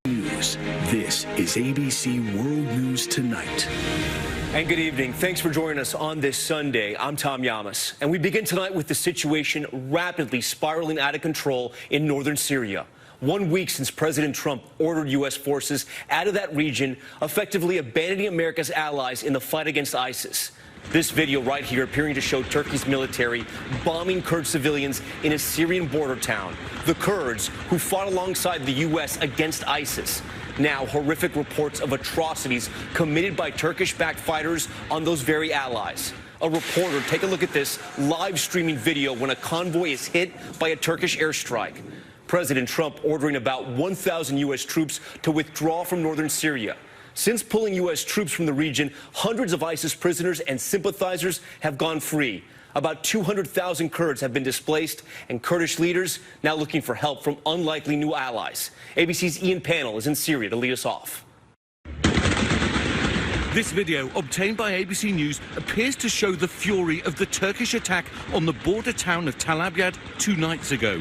News. This is ABC World News Tonight. And good evening. Thanks for joining us on this Sunday. I'm Tom Yamas, and we begin tonight with the situation rapidly spiraling out of control in northern Syria. 1 week since President Trump ordered U.S. forces out of that region, effectively abandoning America's allies in the fight against ISIS. This video right here appearing to show Turkey's military bombing Kurd civilians in a Syrian border town. The Kurds, who fought alongside the U.S. against ISIS. Now, horrific reports of atrocities committed by Turkish-backed fighters on those very allies. A reporter, take a look at this live streaming video when a convoy is hit by a Turkish airstrike. President Trump ordering about 1,000 U.S. troops to withdraw from northern Syria. Since pulling U.S. troops from the region, hundreds of ISIS prisoners and sympathizers have gone free. About 200,000 Kurds have been displaced, and Kurdish leaders now looking for help from unlikely new allies. ABC's Ian Pannell is in Syria to lead us off. This video, obtained by ABC News, appears to show the fury of the Turkish attack on the border town of Tal Abyad 2 nights ago.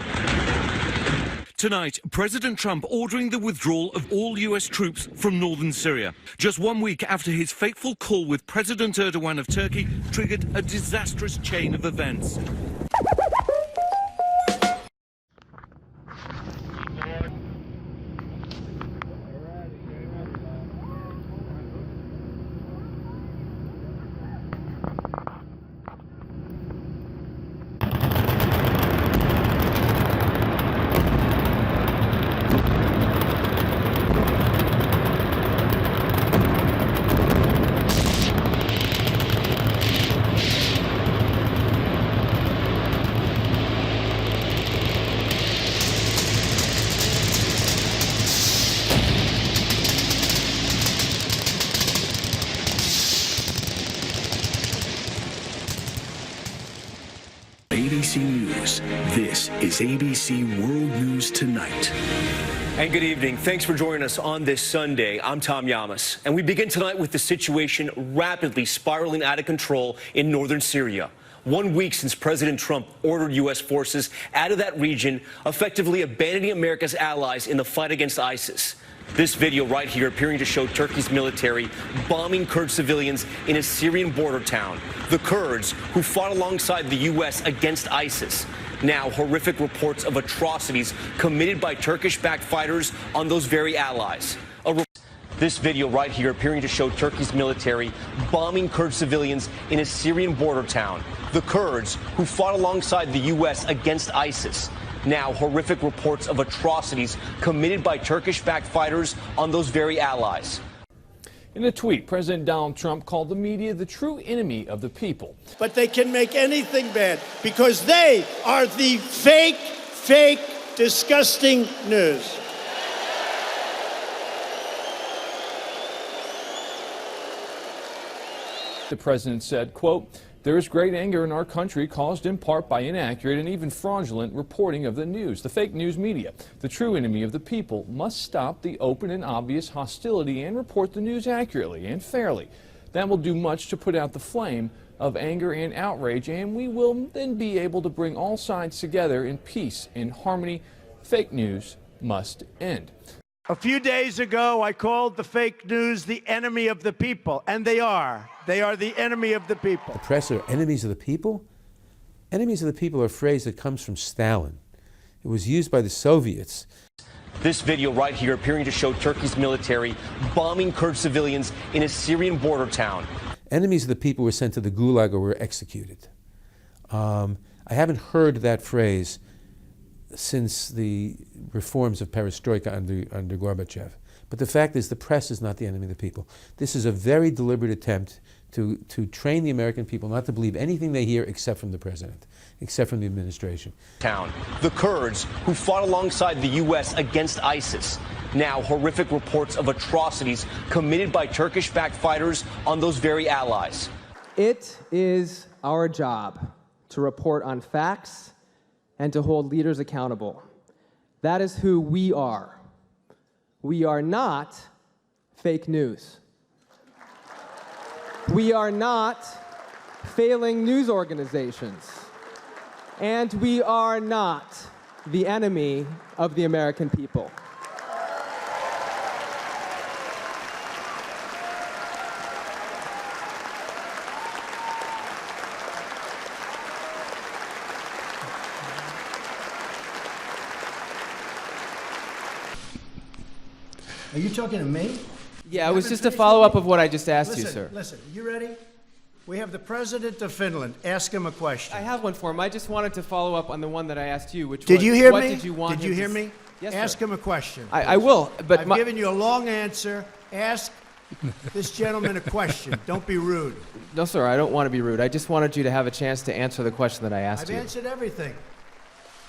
Tonight, President Trump ordering the withdrawal of all U.S. troops from northern Syria. Just 1 week after his fateful call with President Erdogan of Turkey triggered a disastrous chain of events. ABC News. This is ABC World News Tonight. And good evening. Thanks for joining us on this Sunday. I'm Tom Yamas, and we begin tonight with the situation rapidly spiraling out of control in northern Syria. 1 week since President Trump ordered U.S. forces out of that region, effectively abandoning America's allies in the fight against ISIS. This video right here appearing to show Turkey's military bombing Kurd civilians in a Syrian border town. The Kurds, who fought alongside the U.S. against ISIS. Now, horrific reports of atrocities committed by Turkish-backed fighters on those very allies. This video right here appearing to show Turkey's military bombing Kurd civilians in a Syrian border town. The Kurds, who fought alongside the U.S. against ISIS. Now, horrific reports of atrocities committed by Turkish-backed fighters on those very allies. In a tweet, President Donald Trump called the media the true enemy of the people. But they can make anything bad because they are the fake, disgusting news. The president said, quote, "There is great anger in our country caused in part by inaccurate and even fraudulent reporting of the news. The fake news media, the true enemy of the people, must stop the open and obvious hostility and report the news accurately and fairly. That will do much to put out the flame of anger and outrage, and we will then be able to bring all sides together in peace and harmony. Fake news must end." A few days ago, I called the fake news the enemy of the people, and they are. They are the enemy of the people. The press are enemies of the people? Enemies of the people are a phrase that comes from Stalin. It was used by the Soviets. This video right here appearing to show Turkey's military bombing Kurd civilians in a Syrian border town. Enemies of the people were sent to the Gulag or were executed. I haven't heard that phrase since the reforms of perestroika under Gorbachev. But the fact is, the press is not the enemy of the people. This is a very deliberate attempt to train the American people not to believe anything they hear except from the president, except from the administration. The Kurds, who fought alongside the U.S. against ISIS. Now, horrific reports of atrocities committed by Turkish-backed fighters on those very allies. It is our job to report on facts and to hold leaders accountable. That is who we are. We are not fake news. We are not failing news organizations. And we are not the enemy of the American people. Are you talking to me? Yeah, it was just a follow-up of what I just asked you, sir. Listen, you ready? We have the President of Finland. Ask him a question. I have one for him. I just wanted to follow up on the one that I asked you, which Did was, you hear what me? did you want Did you him hear to me? Yes, Ask sir. him a question. I will, but I've given you a long answer. Ask this gentleman a question. Don't be rude. No, sir, I don't want to be rude. I just wanted you to have a chance to answer the question that I asked I've you. answered everything.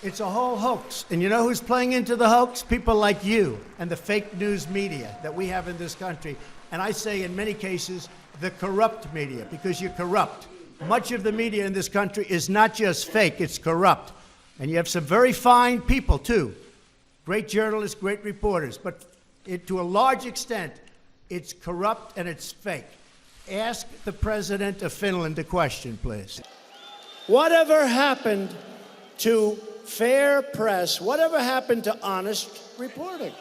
It's a whole hoax. And you know who's playing into the hoax? People like you and the fake news media that we have in this country. And I say in many cases, the corrupt media, because you're corrupt. Much of the media in this country is not just fake, it's corrupt. And you have some very fine people, too. Great journalists, great reporters. But to a large extent, it's corrupt and it's fake. Ask the President of Finland a question, please. Whatever happened to fair press? Whatever happened to honest reporting?